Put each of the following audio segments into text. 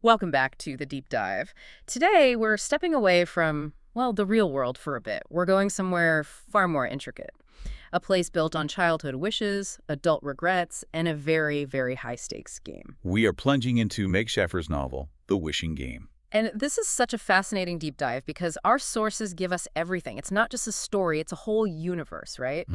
Welcome back to the deep dive. Today, we're stepping away from, well, the real world for a bit. We're going somewhere far more intricate. A place built on childhood wishes, adult regrets, and a very, very high-stakes game. We are plunging into Meg Shaffer's novel, The Wishing Game. And this is such a fascinating deep dive because our sources give us everything. It's not just a story, it's a whole universe, right?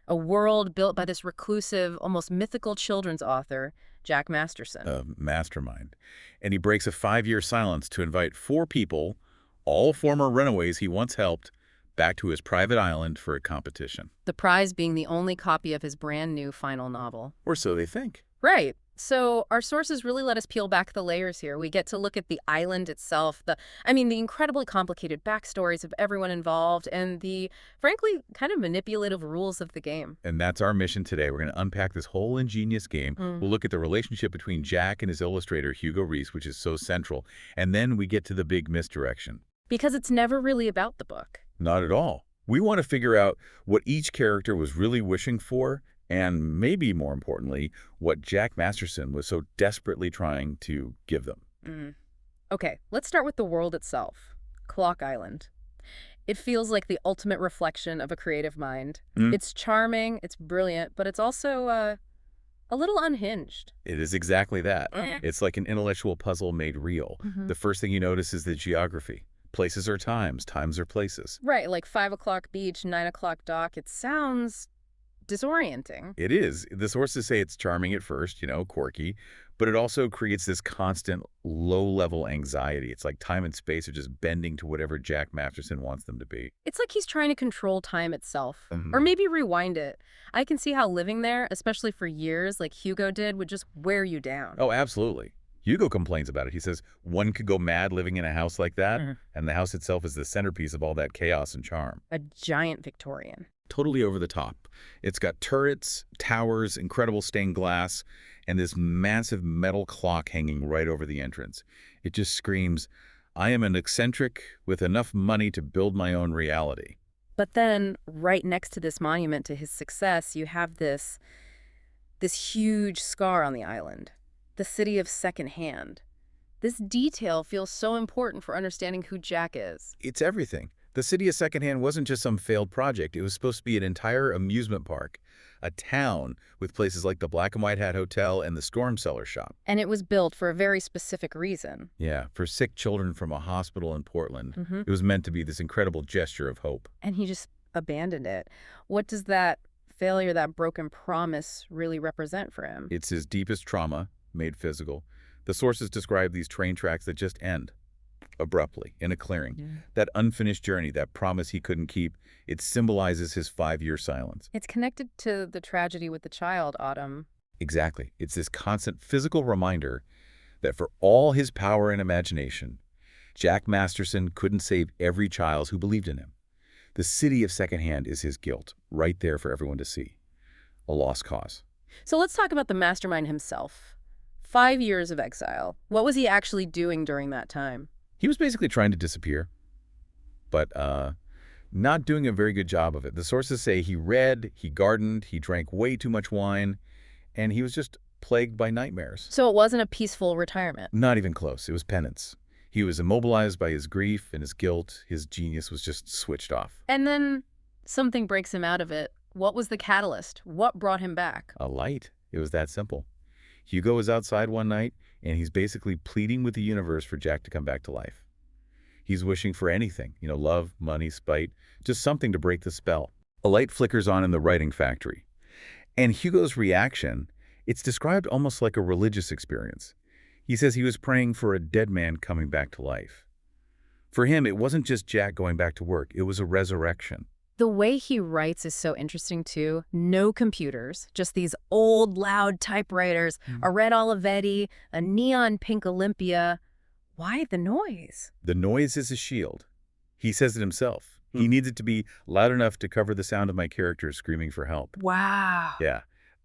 A world built by this reclusive, almost mythical children's author, Jack Masterson. A mastermind. And he breaks a 5-year silence to invite 4 people, all former runaways he once helped, back to his private island for a competition. The prize being the only copy of his brand new final novel. Or so they think. Right. So our sources really let us peel back the layers here. We get to look at the island itself, the incredibly complicated backstories of everyone involved, and the, frankly, kind of manipulative rules of the game. And that's our mission today. We're going to unpack this whole ingenious game. We'll look at the relationship between Jack and his illustrator, Hugo Reese, which is so central. And then we get to the big misdirection. Because it's never really about the book. Not at all. We want to figure out what each character was really wishing for, and maybe more importantly, what Jack Masterson was so desperately trying to give them. Okay, let's start with the world itself. Clock Island. It feels like the ultimate reflection of a creative mind. It's charming, it's brilliant, but it's also a little unhinged. It is exactly that. It's like an intellectual puzzle made real. The first thing you notice is the geography. Places are times, times are places. Right, like 5 o'clock beach, 9 o'clock dock. It sounds disorienting. It is. The sources say it's charming at first, quirky, but it also creates this constant low-level anxiety. It's like time and space are just bending to whatever Jack Masterson wants them to be. It's like he's trying to control time itself, or maybe rewind it. I can see how living there, especially for years, like Hugo did, would just wear you down. Oh, absolutely. Hugo complains about it. He says one could go mad living in a house like that, and the house itself is the centerpiece of all that chaos and charm. A giant Victorian. Totally over the top. It's got turrets, towers, incredible stained glass, and this massive metal clock hanging right over the entrance. It just screams, I am an eccentric with enough money to build my own reality. But then, right next to this monument to his success, you have this huge scar on the island. The city of secondhand. This detail feels so important for understanding who Jack is. It's everything. The city of secondhand wasn't just some failed project. It was supposed to be an entire amusement park, a town with places like the Black and White Hat Hotel and the Storm Cellar shop. And it was built for a very specific reason. Yeah, for sick children from a hospital in Portland. It was meant to be this incredible gesture of hope. And he just abandoned it. What does that failure, that broken promise, really represent for him? It's his deepest trauma, made physical. The sources describe these train tracks that just end abruptly in a clearing. That unfinished journey, that promise he couldn't keep, it symbolizes his 5-year silence. It's connected to the tragedy with the child, Autumn. Exactly. It's this constant physical reminder that for all his power and imagination, Jack Masterson couldn't save every child who believed in him. The city of secondhand is his guilt, right there for everyone to see. A lost cause. So let's talk about the mastermind himself. 5 years of exile. What was he actually doing during that time? He was basically trying to disappear, but not doing a very good job of it. The sources say he read, he gardened, he drank way too much wine, and he was just plagued by nightmares. So it wasn't a peaceful retirement? Not even close. It was penance. He was immobilized by his grief and his guilt. His genius was just switched off. And then something breaks him out of it. What was the catalyst? What brought him back? A light. It was that simple. Hugo was outside one night, and he's basically pleading with the universe for Jack to come back to life. He's wishing for anything, love, money, spite, just something to break the spell. A light flickers on in the writing factory. And Hugo's reaction, it's described almost like a religious experience. He says he was praying for a dead man coming back to life. For him, it wasn't just Jack going back to work, it was a resurrection. The way he writes is so interesting, too. No computers, just these old, loud typewriters, a red Olivetti, a neon pink Olympia. Why the noise? The noise is a shield. He says it himself. He needs it to be loud enough to cover the sound of my characters screaming for help. Wow. Yeah.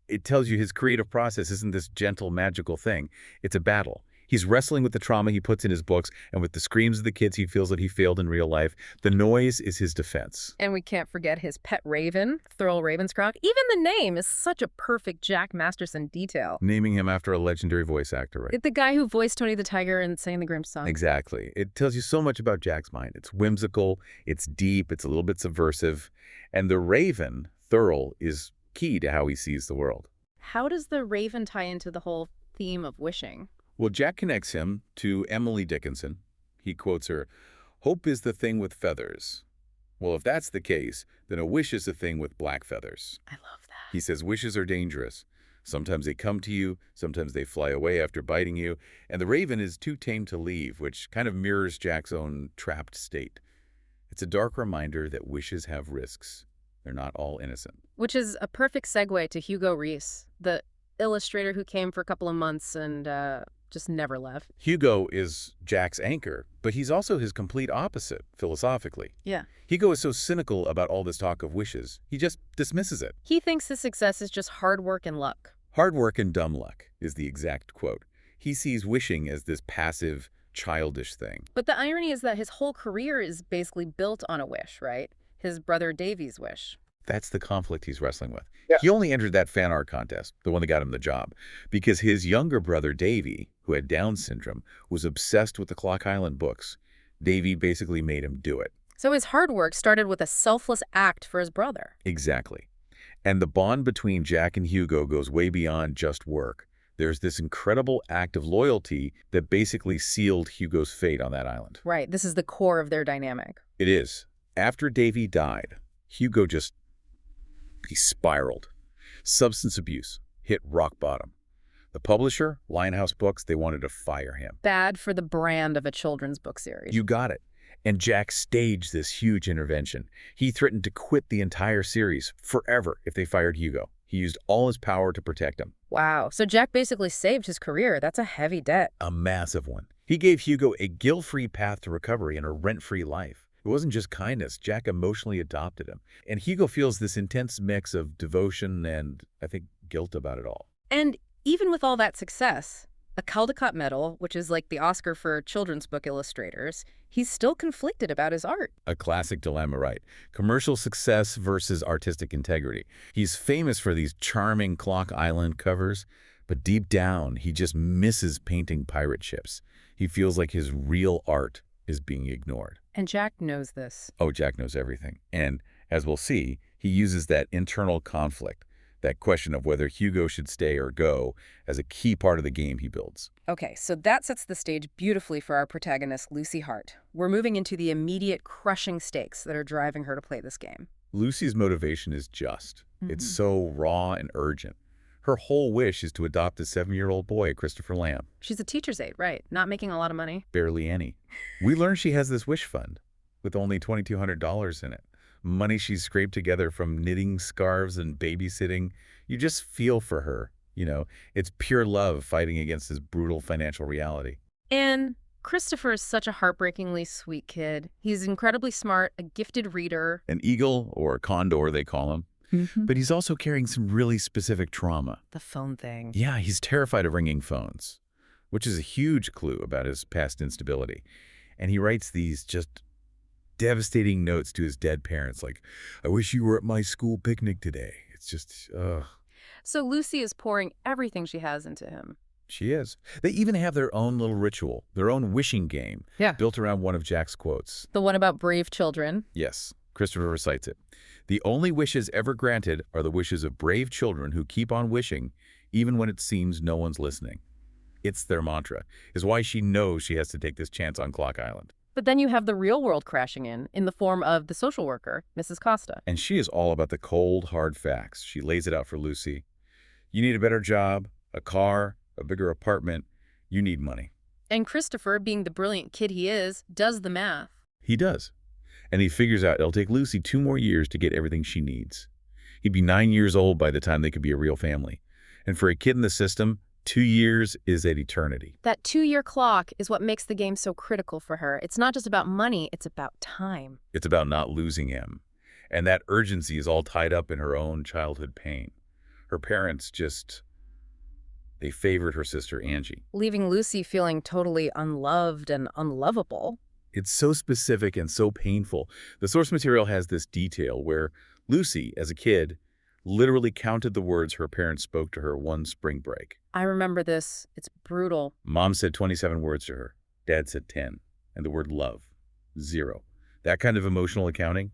It tells you his creative process isn't this gentle, magical thing. It's a battle. He's wrestling with the trauma he puts in his books and with the screams of the kids he feels that he failed in real life. The noise is his defense. And we can't forget his pet raven, Thurl Ravenscroft. Even the name is such a perfect Jack Masterson detail. Naming him after a legendary voice actor, right? The guy who voiced Tony the Tiger and sang the Grimms song. Exactly. It tells you so much about Jack's mind. It's whimsical, it's deep, it's a little bit subversive. And the raven, Thurl, is key to how he sees the world. How does the raven tie into the whole theme of wishing? Well, Jack connects him to Emily Dickinson. He quotes her, "Hope is the thing with feathers." Well, if that's the case, then a wish is a thing with black feathers. I love that. He says wishes are dangerous. Sometimes they come to you, sometimes they fly away after biting you, and the raven is too tame to leave, which kind of mirrors Jack's own trapped state. It's a dark reminder that wishes have risks. They're not all innocent. Which is a perfect segue to Hugo Reese, the illustrator who came for a couple of months and just never left. Hugo is Jack's anchor, but he's also his complete opposite, philosophically. Yeah. Hugo is so cynical about all this talk of wishes, he just dismisses it. He thinks his success is just hard work and luck. Hard work and dumb luck is the exact quote. He sees wishing as this passive, childish thing. But the irony is that his whole career is basically built on a wish, right? His brother Davy's wish. That's the conflict he's wrestling with. Yeah. He only entered that fan art contest, the one that got him the job, because his younger brother, Davy, who had Down syndrome, was obsessed with the Clock Island books. Davy basically made him do it. So his hard work started with a selfless act for his brother. Exactly. And the bond between Jack and Hugo goes way beyond just work. There's this incredible act of loyalty that basically sealed Hugo's fate on that island. Right, this is the core of their dynamic. It is. After Davy died, Hugo he spiraled. Substance abuse hit rock bottom. The publisher, Linehouse Books, they wanted to fire him. Bad for the brand of a children's book series. You got it. And Jack staged this huge intervention. He threatened to quit the entire series forever if they fired Hugo. He used all his power to protect him. Wow, so Jack basically saved his career. That's a heavy debt. A massive one. He gave Hugo a guilt-free path to recovery and a rent-free life. It wasn't just kindness. Jack emotionally adopted him. And Hugo feels this intense mix of devotion and, I think, guilt about it all. And even with all that success, a Caldecott Medal, which is like the Oscar for children's book illustrators, he's still conflicted about his art. A classic dilemma, right? Commercial success versus artistic integrity. He's famous for these charming Clock Island covers, but deep down, he just misses painting pirate ships. He feels like his real art is being ignored. And Jack knows this. Oh, Jack knows everything. And as we'll see, he uses that internal conflict, that question of whether Hugo should stay or go, as a key part of the game he builds. Okay, so that sets the stage beautifully for our protagonist, Lucy Hart. We're moving into the immediate crushing stakes that are driving her to play this game. Lucy's motivation is just. It's so raw and urgent. Her whole wish is to adopt a 7-year-old boy, Christopher Lamb. She's a teacher's aide, right? Not making a lot of money. Barely any. We learn she has this wish fund with only $2,200 in it. Money she's scraped together from knitting scarves and babysitting. You just feel for her. You know, it's pure love fighting against this brutal financial reality. And Christopher is such a heartbreakingly sweet kid. He's incredibly smart, a gifted reader. An eagle, or condor they call him. But he's also carrying some really specific trauma. The phone thing. Yeah, he's terrified of ringing phones, which is a huge clue about his past instability. And he writes these just devastating notes to his dead parents, like, "I wish you were at my school picnic today." It's just, ugh. So Lucy is pouring everything she has into him. She is. They even have their own little ritual, their own wishing game, built around one of Jack's quotes. The one about brave children. Yes, Christopher recites it. "The only wishes ever granted are the wishes of brave children who keep on wishing, even when it seems no one's listening." It's their mantra, is why she knows she has to take this chance on Clock Island. But then you have the real world crashing in the form of the social worker, Mrs. Costa. And she is all about the cold, hard facts. She lays it out for Lucy. You need a better job, a car, a bigger apartment. You need money. And Christopher, being the brilliant kid he is, does the math. He does. And he figures out it'll take Lucy 2 more years to get everything she needs. He'd be 9 years old by the time they could be a real family. And for a kid in the system, 2 years is an eternity. That 2-year clock is what makes the game so critical for her. It's not just about money, it's about time. It's about not losing him. And that urgency is all tied up in her own childhood pain. Her parents just They favored her sister, Angie. leaving Lucy feeling totally unloved and unlovable. It's so specific and so painful. The source material has this detail where Lucy, as a kid, literally counted the words her parents spoke to her one spring break. I remember this. It's brutal. Mom said 27 words to her. Dad said 10. And the word love, 0. That kind of emotional accounting,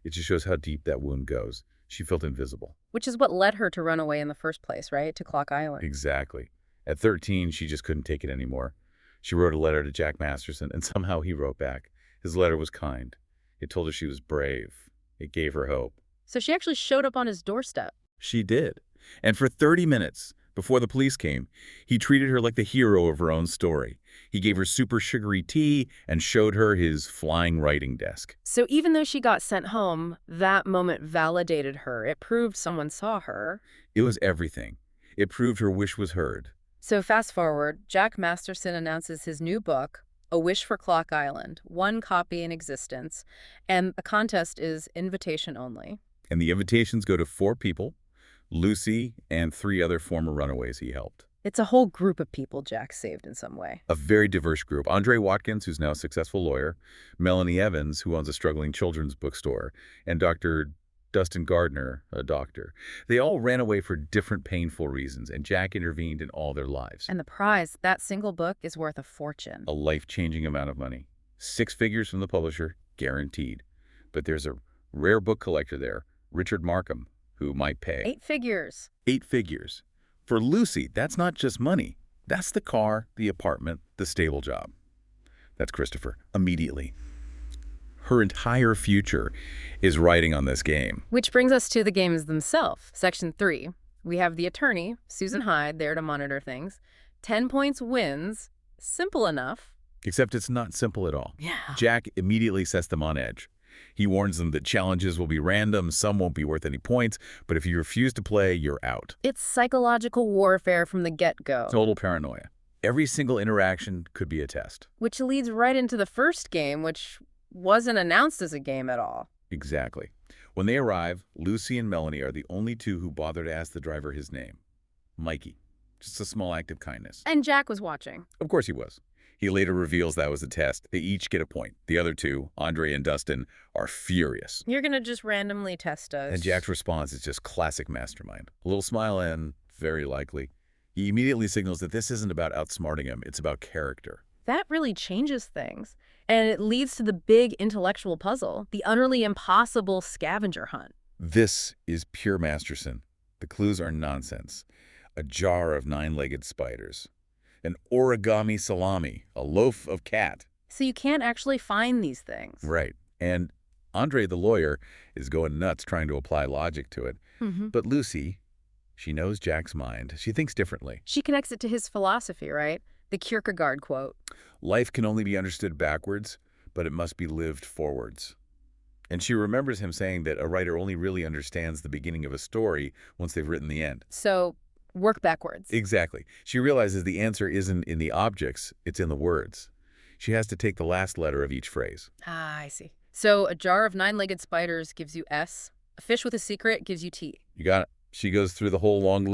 it just shows how deep that wound goes. She felt invisible. Which is what led her to run away in the first place, right? To Clock Island. Exactly. At 13, she just couldn't take it anymore. She wrote a letter to Jack Masterson, and somehow he wrote back. His letter was kind. It told her she was brave. It gave her hope. So she actually showed up on his doorstep. She did. And for 30 minutes, before the police came, he treated her like the hero of her own story. He gave her super sugary tea and showed her his flying writing desk. So even though she got sent home, that moment validated her. It proved someone saw her. It was everything. It proved her wish was heard. So fast forward, Jack Masterson announces his new book, A Wish for Clock Island, one copy in existence, and the contest is invitation only. And the invitations go to 4 people, Lucy and 3 other former runaways he helped. It's a whole group of people Jack saved in some way. A very diverse group. Andre Watkins, who's now a successful lawyer, Melanie Evans, who owns a struggling children's bookstore, and Dr. Dustin Gardner, a doctor. They all ran away for different painful reasons, and Jack intervened in all their lives. And the prize, that single book, is worth a fortune. A life-changing amount of money. 6 figures from the publisher, guaranteed. But there's a rare book collector there, Richard Markham, who might pay. 8 figures. 8 figures. For Lucy, that's not just money. That's the car, the apartment, the stable job. That's Christopher, immediately. Her entire future is riding on this game. Which brings us to the games themselves. Section 3. We have the attorney, Susan Hyde, there to monitor things. 10 points wins. Simple enough. Except it's not simple at all. Yeah. Jack immediately sets them on edge. He warns them that challenges will be random, some won't be worth any points, but if you refuse to play, you're out. It's psychological warfare from the get-go. Total paranoia. Every single interaction could be a test. Which leads right into the first game, which wasn't announced as a game at all. Exactly. When they arrive, Lucy and Melanie are the only 2 who bother to ask the driver his name. Mikey. Just a small act of kindness. And Jack was watching. Of course he was. He later reveals that was a test. They each get a point. The other 2, Andre and Dustin, are furious. You're going to just randomly test us. And Jack's response is just classic mastermind. A little smile and, very likely, he immediately signals that this isn't about outsmarting him, it's about character. That really changes things. And it leads to the big intellectual puzzle, the utterly impossible scavenger hunt. This is pure Masterson. The clues are nonsense. A jar of 9-legged spiders. An origami salami, a loaf of cat. So you can't actually find these things. Right. And Andre, the lawyer, is going nuts trying to apply logic to it. But Lucy, she knows Jack's mind. She thinks differently. She connects it to his philosophy, right? The Kierkegaard quote. Life can only be understood backwards, but it must be lived forwards. And she remembers him saying that a writer only really understands the beginning of a story once they've written the end. So work backwards. Exactly. She realizes the answer isn't in the objects, it's in the words. She has to take the last letter of each phrase. Ah, I see. So a jar of 9-legged spiders gives you S. A fish with a secret gives you T. You got it. She goes through the whole long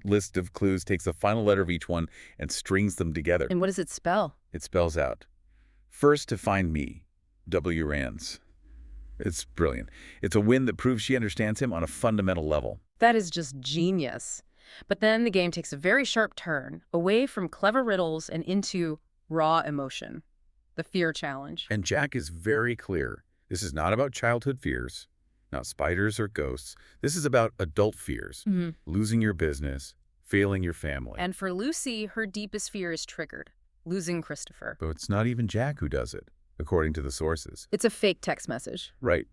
list of clues, takes the final letter of each one, and strings them together. And what does it spell? It spells out, first to find me, W. Rands. It's brilliant. It's a win that proves she understands him on a fundamental level. That is just genius. But then the game takes a very sharp turn, away from clever riddles and into raw emotion, the fear challenge. And Jack is very clear. This is not about childhood fears, not spiders or ghosts. This is about adult fears, losing your business, failing your family. And for Lucy, her deepest fear is triggered, losing Christopher. But it's not even Jack who does it, according to the sources. It's a fake text message. Right.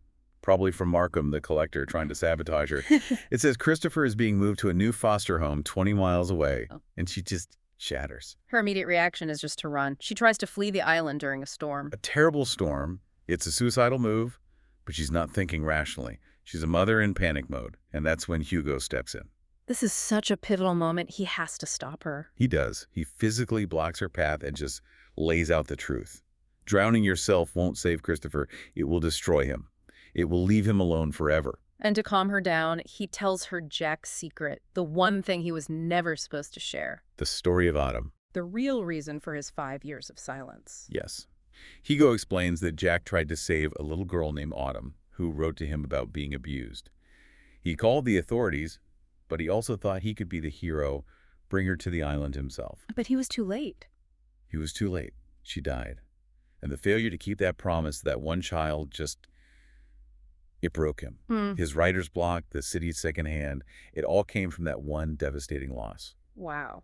Probably from Markham, the collector, trying to sabotage her. It says Christopher is being moved to a new foster home 20 miles away, and she just shatters. Her immediate reaction is just to run. She tries to flee the island during a storm. A terrible storm. It's a suicidal move, but she's not thinking rationally. She's a mother in panic mode, and that's when Hugo steps in. This is such a pivotal moment. He has to stop her. He does. He physically blocks her path and just lays out the truth. Drowning yourself won't save Christopher. It will destroy him. It will leave him alone forever. And to calm her down, he tells her Jack's secret, the one thing he was never supposed to share. The story of Autumn. The real reason for his 5 years of silence. Yes. Hugo explains that Jack tried to save a little girl named Autumn, who wrote to him about being abused. He called the authorities, but he also thought he could be the hero, bring her to the island himself. But he was too late. He was too late. She died. And the failure to keep that promise to that one child it broke him. His writer's block, the city's second hand, it all came from that one devastating loss. Wow.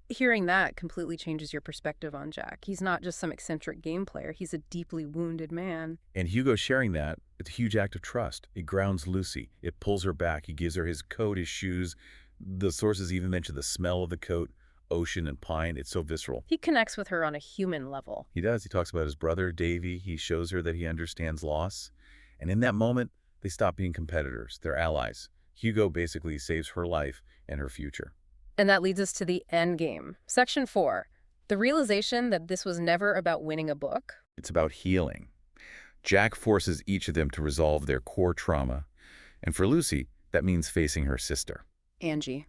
Hearing that completely changes your perspective on Jack. He's not just some eccentric game player. He's a deeply wounded man. And Hugo sharing that, it's a huge act of trust. It grounds Lucy. It pulls her back. He gives her his coat, his shoes. The sources even mention the smell of the coat, ocean and pine. It's so visceral. He connects with her on a human level. He does. He talks about his brother, Davy. He shows her that he understands loss. And in that moment, they stop being competitors. They're allies. Hugo basically saves her life and her future. And that leads us to the end game. Section 4. The realization that this was never about winning a book. It's about healing. Jack forces each of them to resolve their core trauma. And for Lucy, that means facing her sister. Angie.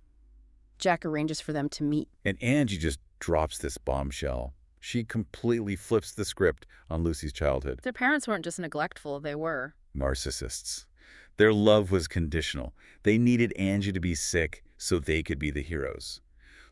Jack arranges for them to meet. And Angie just drops this bombshell. She completely flips the script on Lucy's childhood. Their parents weren't just neglectful, they were narcissists. Their love was conditional. They needed Angie to be sick so they could be the heroes.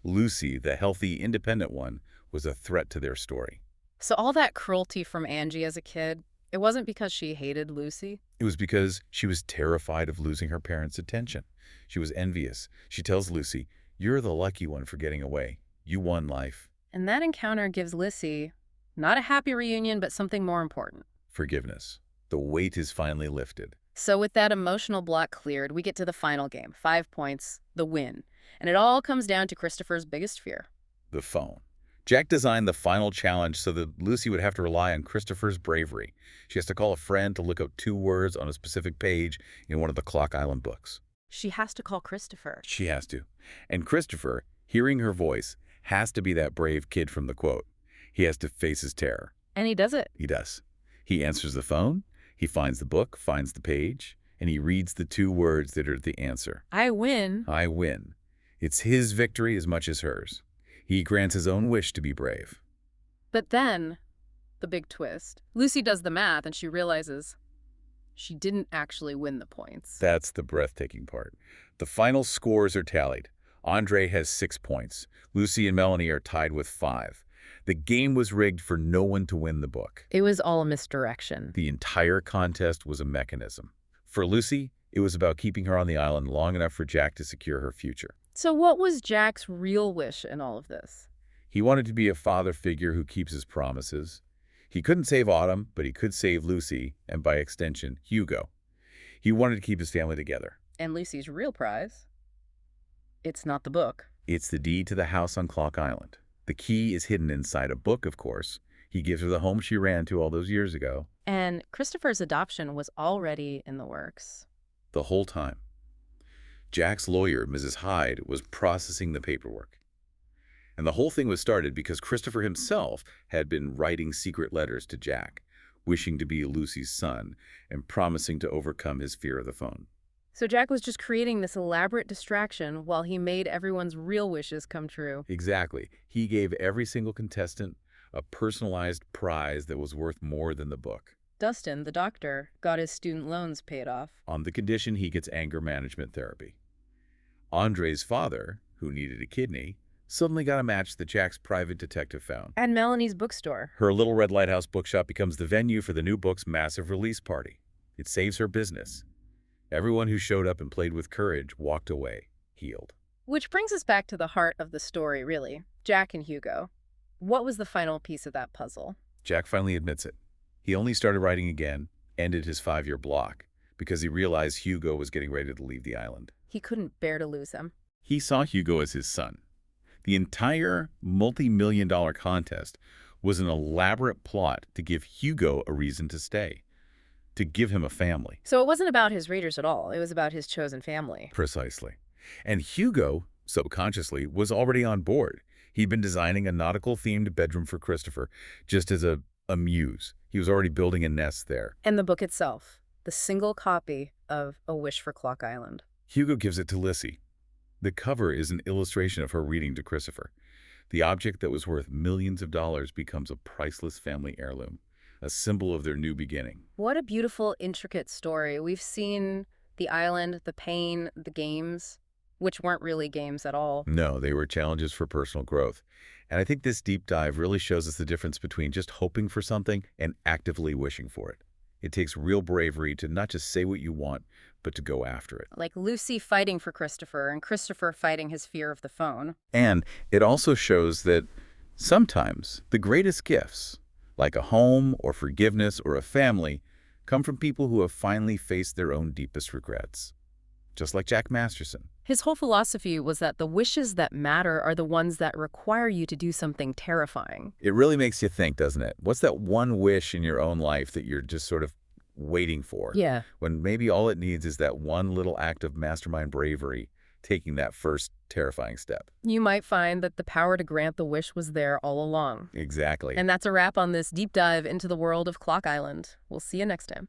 Lucy, the healthy, independent one, was a threat to their story. So all that cruelty from Angie as a kid, it wasn't because she hated Lucy? It was because she was terrified of losing her parents' attention. She was envious. She tells Lucy, "You're the lucky one for getting away. You won life." And that encounter gives Lucy not a happy reunion, but something more important. Forgiveness. The weight is finally lifted. So with that emotional block cleared, we get to the final game. 5 points, the win. And it all comes down to Christopher's biggest fear. The phone. Jack designed the final challenge so that Lucy would have to rely on Christopher's bravery. She has to call a friend to look up 2 words on a specific page in one of the Clock Island books. She has to call Christopher. She has to. And Christopher, hearing her voice, has to be that brave kid from the quote. He has to face his terror. And he does it. He does. He answers the phone. He finds the book, finds the page, and he reads the 2 words that are the answer. I win. I win. It's his victory as much as hers. He grants his own wish to be brave. But then, the big twist. Lucy does the math and she realizes she didn't actually win the points. That's the breathtaking part. The final scores are tallied. Andre has 6 points. Lucy and Melanie are tied with 5. The game was rigged for no one to win the book. It was all a misdirection. The entire contest was a mechanism. For Lucy, it was about keeping her on the island long enough for Jack to secure her future. So what was Jack's real wish in all of this? He wanted to be a father figure who keeps his promises. He couldn't save Autumn, but he could save Lucy, and by extension, Hugo. He wanted to keep his family together. And Lucy's real prize? It's not the book. It's the deed to the house on Clock Island. The key is hidden inside a book, of course. He gives her the home she ran to all those years ago. And Christopher's adoption was already in the works. The whole time. Jack's lawyer, Mrs. Hyde, was processing the paperwork. And the whole thing was started because Christopher himself had been writing secret letters to Jack, wishing to be Lucy's son and promising to overcome his fear of the phone. So Jack was just creating this elaborate distraction while he made everyone's real wishes come true. Exactly. He gave every single contestant a personalized prize that was worth more than the book. Dustin, the doctor, got his student loans paid off. On the condition he gets anger management therapy. Andre's father, who needed a kidney, suddenly got a match that Jack's private detective found. And Melanie's bookstore. Her Little Red Lighthouse bookshop becomes the venue for the new book's massive release party. It saves her business. Everyone who showed up and played with courage walked away, healed. Which brings us back to the heart of the story, really. Jack and Hugo. What was the final piece of that puzzle? Jack finally admits it. He only started writing again, ended his 5-year block, because he realized Hugo was getting ready to leave the island. He couldn't bear to lose him. He saw Hugo as his son. The entire multi-million-dollar contest was an elaborate plot to give Hugo a reason to stay, to give him a family. So it wasn't about his readers at all. It was about his chosen family. Precisely. And Hugo, subconsciously, was already on board. He'd been designing a nautical-themed bedroom for Christopher, just as a muse. He was already building a nest there. And the book itself. the single copy of A Wish for Clock Island. Hugo gives it to Lissy. The cover is an illustration of her reading to Christopher. The object that was worth millions of dollars becomes a priceless family heirloom, a symbol of their new beginning. What a beautiful, intricate story. We've seen the island, the pain, the games, which weren't really games at all. No, they were challenges for personal growth. And I think this deep dive really shows us the difference between just hoping for something and actively wishing for it. It takes real bravery to not just say what you want, but to go after it. Like Lucy fighting for Christopher and Christopher fighting his fear of the phone. And it also shows that sometimes the greatest gifts, like a home or forgiveness or a family, come from people who have finally faced their own deepest regrets. Just like Jack Masterson. His whole philosophy was that the wishes that matter are the ones that require you to do something terrifying. It really makes you think, doesn't it? What's that one wish in your own life that you're just sort of waiting for? Yeah. When maybe all it needs is that one little act of mastermind bravery, taking that first terrifying step. You might find that the power to grant the wish was there all along. Exactly. And that's a wrap on this deep dive into the world of Clock Island. We'll see you next time.